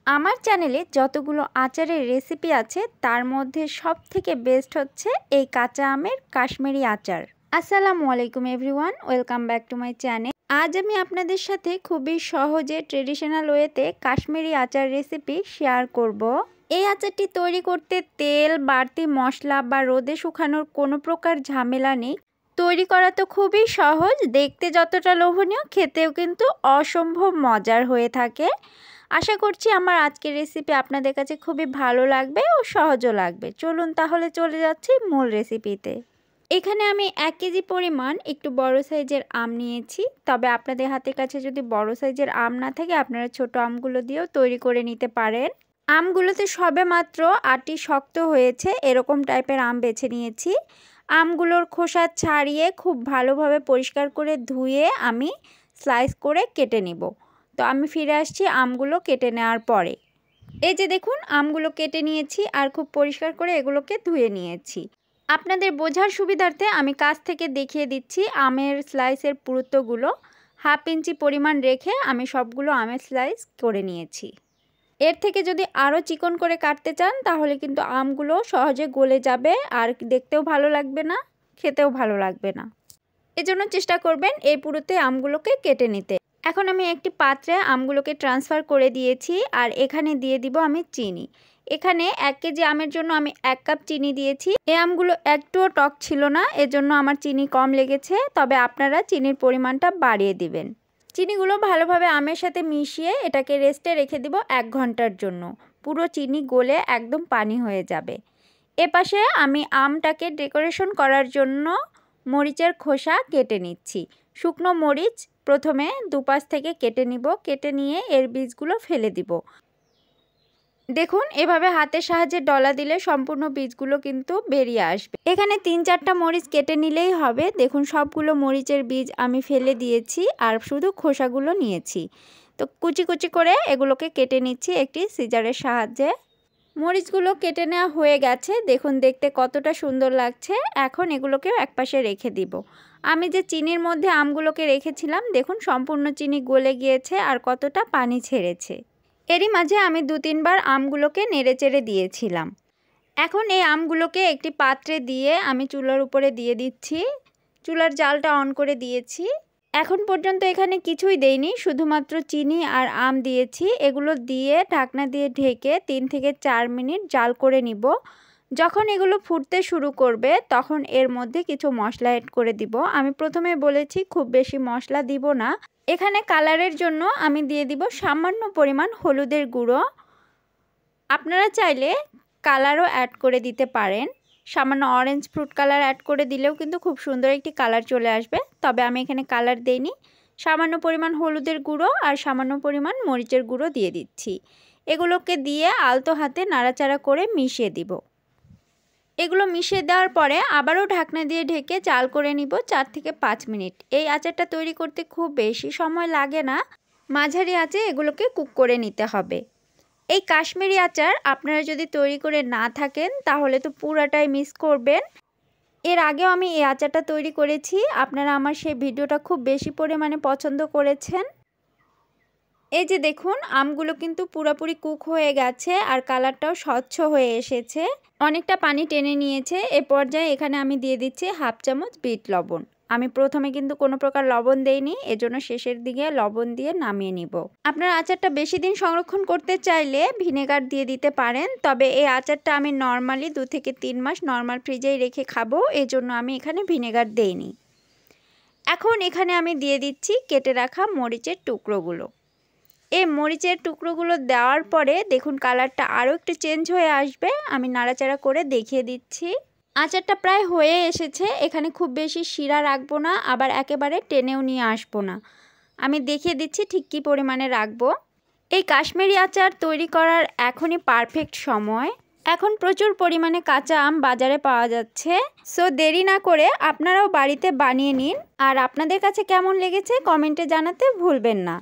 আমার চ্যানেলে যতগুলো আচারের রেসিপি আছে তার মধ্যে সবথেকে বেস্ট হচ্ছে এই কাঁচা আমের কাশ্মীরি আচার। আসসালামু আলাইকুম everyone, welcome back to my channel. আজ আমি আপনাদের সাথে খুবই সহজে ট্রেডিশনাল ওয়েতে কাশ্মীরি আচার রেসিপি শেয়ার করব। এই আচারটি তৈরি করতে তেল, বাড়তি মশলা বা রোদে শুকানোর কোনো প্রকার ঝামেলা নেই। তৈরি করা তো খুবই সহজ, দেখতে যতটা লোভনীয় খেতেও কিন্তু অসম্ভব মজার হয়ে থাকে। আশা করছি আমার আজকের রেসিপি আপনাদের কাছে খুবই ভালো লাগবে ও সহজও লাগবে। চলুন তাহলে চলে যাচ্ছি মূল রেসিপিতে। এখানে আমি 1 কেজি পরিমাণ একটু বড় সাইজের আম নিয়েছি। তবে আপনাদের হাতের কাছে যদি বড় সাইজের আম না থাকে আপনারা ছোট আমগুলো দিয়েও তৈরি করে নিতে পারেন। আমগুলোতে সবেমাত্র আটি শক্ত হয়েছে এরকম টাইপের আম বেছে নিয়েছি। আমগুলোর খোসা ছাড়িয়ে খুব ভালোভাবে পরিষ্কার করে ধুয়ে আমি স্লাইস করে কেটে নিব। তো আমি ফিরে আসছি আমগুলো কেটে নেওয়ার পরে। এই যে দেখুন আমগুলো কেটে নিয়েছি আর খুব পরিষ্কার করে এগুলোকে ধুয়ে নিয়েছি। আপনাদের বোঝার সুবিধার্থে আমি কাছ থেকে দেখিয়ে দিচ্ছি আমের স্লাইসের পুরুত্বগুলো। 1/2 ইঞ্চি পরিমাণ রেখে আমি সবগুলো আমের স্লাইস করে নিয়েছি। এর থেকে যদি আরও চিকন করে কাটতে চান তাহলে কিন্তু আমগুলো সহজে গলে যাবে আর দেখতেও ভালো লাগবে না, খেতেও ভালো লাগবে না। এজন্য চেষ্টা করবেন এই পুরোতে আমগুলোকে কেটে নিতে। এখন আমি একটি পাত্রে আমগুলোকে ট্রান্সফার করে দিয়েছি আর এখানে দিয়ে দিব আমি চিনি। এখানে 1 কেজি আমের জন্য আমি 1 কাপ চিনি দিয়েছি। এই আমগুলো একটুও টক ছিল না, এজন্য আমার চিনি কম লেগেছে, তবে আপনারা চিনির পরিমাণটা বাড়িয়ে দিবেন। চিনিগুলো ভালোভাবে আমের সাথে মিশিয়ে এটাকে রেস্টে রেখে দিব 1 ঘন্টার জন্য। পুরো চিনি গলে একদম পানি হয়ে যাবে। এপাশে আমি আমটাকে ডেকোরেশন করার জন্য মরিচের খোসা কেটে নিচ্ছি। শুকনো মরিচ প্রথমে দুপাশ থেকে কেটে নিব, কেটে নিয়ে এর বীজগুলো ফেলে দিব। দেখুন এভাবে হাতের সাহায্যে ডলা দিলে সম্পূর্ণ বীজগুলো কিন্তু বেরিয়ে আসবে। এখানে 3-4টা মরিচ কেটে নিলেই হবে। দেখুন সবগুলো মরিচের বীজ আমি ফেলে দিয়েছি আর শুধু খোসাগুলো নিয়েছি। তো কুচি কুচি করে এগুলোকে কেটে নিচ্ছি একটি সিজারের সাহায্যে। মরিচগুলো কেটে নেওয়া হয়ে গেছে, দেখুন দেখতে কতটা সুন্দর লাগছে। এখন এগুলোকে একপাশে রেখে দিব। আমি যে চিনির মধ্যে আমগুলোকে রেখেছিলাম দেখুন সম্পূর্ণ চিনি গলে গিয়েছে আর কতটা পানি ছেড়েছে। এরই মাঝে আমি 2-3 বার আমগুলোকে নেড়েচেড়ে দিয়েছিলাম। এখন এই আমগুলোকে একটি পাত্রে দিয়ে আমি চুলার উপরে দিয়ে দিচ্ছি। চুলার জালটা অন করে দিয়েছি। এখন পর্যন্ত এখানে কিছুই দেইনি, শুধুমাত্র চিনি আর আম দিয়েছি। এগুলো দিয়ে ঢাকনা দিয়ে ঢেকে 3 থেকে 4 মিনিট জাল করে নিব। যখন এগুলো ফুটতে শুরু করবে তখন এর মধ্যে কিছু মশলা অ্যাড করে দিব। আমি প্রথমে বলেছি খুব বেশি মশলা দিব না। এখানে কালারের জন্য আমি দিয়ে দিব সামান্য পরিমাণ হলুদের গুঁড়ো। আপনারা চাইলে কালারও অ্যাড করে দিতে পারেন। সামান্য অরেঞ্জ ফ্রুট কালার অ্যাড করে দিলেও কিন্তু খুব সুন্দর একটি কালার চলে আসবে, তবে আমি এখানে কালার দেইনি। সামান্য পরিমাণ হলুদের গুঁড়ো আর সামান্য পরিমাণ মরিচের গুঁড়ো দিয়ে দিচ্ছি। এগুলোকে দিয়ে আলতো হাতে নাড়াচাড়া করে মিশিয়ে দিব। এগুলো মিশিয়ে দেওয়ার পরে আবারও ঢাকনা দিয়ে ঢেকে জাল করে নিব 4 থেকে 5 মিনিট। এই আচারটা তৈরি করতে খুব বেশি সময় লাগে না, মাঝারি আঁচে এগুলোকে কুক করে নিতে হবে। এই কাশ্মীরি আচার আপনারা যদি তৈরি করে না থাকেন তাহলে তো পুরাটাই মিস করবেন। এর আগেও আমি এই আচারটা তৈরি করেছি, আপনারা আমার সেই ভিডিওটা খুব বেশি পরিমাণে পছন্দ করেছেন। এই যে দেখুন আমগুলো কিন্তু পুরোপুরি কুক হয়ে গেছে আর কালারটাও স্বচ্ছ হয়ে এসেছে, অনেকটা পানি টেনে নিয়েছে। এ পর্যায়ে এখানে আমি দিয়ে দিচ্ছি 1/2 চামচ বিট লবণ। আমি প্রথমে কিন্তু কোনো প্রকার লবণ দেইনি, এজন্য শেষের দিকে লবণ দিয়ে নামিয়ে নিব। আপনার আচারটা বেশি দিন সংরক্ষণ করতে চাইলে ভিনেগার দিয়ে দিতে পারেন, তবে এই আচারটা আমি নর্মালি 2 থেকে 3 মাস নর্মাল ফ্রিজেই রেখে খাবো, এজন্য আমি এখানে ভিনেগার দেইনি। এখন এখানে আমি দিয়ে দিচ্ছি কেটে রাখা মরিচের টুকরোগুলো। এই মরিচের টুকরোগুলো দেওয়ার পরে দেখুন কালারটা আরও একটু চেঞ্জ হয়ে আসবে। আমি নাড়াচাড়া করে দেখিয়ে দিচ্ছি। আচারটা প্রায় হয়ে এসেছে। এখানে খুব বেশি শিরা রাখবো না, আবার একেবারে টেনেও নিয়ে আসবো না। আমি দেখিয়ে দিচ্ছি ঠিক কী পরিমাণে রাখবো। এই কাশ্মীরি আচার তৈরি করার এখনই পারফেক্ট সময়। এখন প্রচুর পরিমাণে কাঁচা আম বাজারে পাওয়া যাচ্ছে, সো দেরি না করে আপনারাও বাড়িতে বানিয়ে নিন। আর আপনাদের কাছে কেমন লেগেছে কমেন্টে জানাতে ভুলবেন না।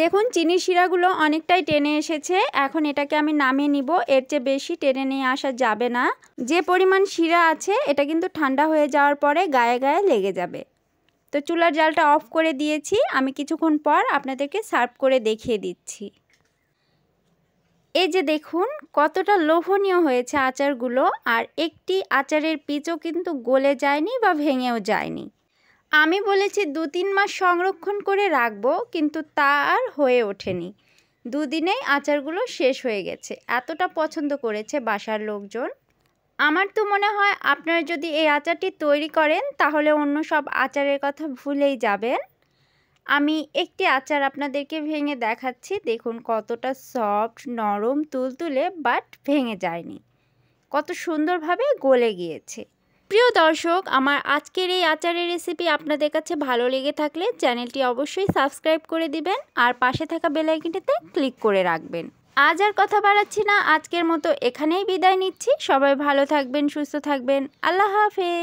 দেখুন চিনির শিরাগুলো অনেকটাই টেনে এসেছে। এখন এটাকে আমি নামিয়ে নিব, এর চেয়ে বেশি টেনে নিয়ে আসা যাবে না। যে পরিমাণ শিরা আছে এটা কিন্তু ঠান্ডা হয়ে যাওয়ার পরে গায়ে গায়ে লেগে যাবে। তো চুলার জালটা অফ করে দিয়েছি। আমি কিছুক্ষণ পর আপনাদেরকে সার্ভ করে দেখিয়ে দিচ্ছি। এই যে দেখুন কতটা লোভনীয় হয়েছে আচারগুলো, আর একটি আচারের পিচও কিন্তু গলে যায়নি বা ভেঙেও যায়নি। আমি বলেছি 2-3 মাস সংরক্ষণ করে রাখবো, কিন্তু তা আর হয়ে ওঠেনি। 2 দিনেই আচারগুলো শেষ হয়ে গেছে, এতটা পছন্দ করেছে বাসার লোকজন। আমার তো মনে হয় আপনারা যদি এই আচারটি তৈরি করেন তাহলে অন্য সব আচারের কথা ভুলেই যাবেন। আমি একটি আচার আপনাদেরকে ভেঙে দেখাচ্ছি, দেখুন কতটা সফট, নরম, তুলতুলে, বাট ভেঙে যায়নি, কত সুন্দরভাবে গলে গিয়েছে। প্রিয় দর্শক, আমার আজকের এই আচারের রেসিপি আপনাদের কাছে ভালো লেগে থাকলে চ্যানেলটি অবশ্যই সাবস্ক্রাইব করে দিবেন আর পাশে থাকা বেল আইকনটিতে ক্লিক করে রাখবেন। আজ আর কথা বাড়াচ্ছি না, আজকের মতো এখানেই বিদায় নিচ্ছি। সবাই ভালো থাকবেন, সুস্থ থাকবেন। আল্লাহ হাফেজ।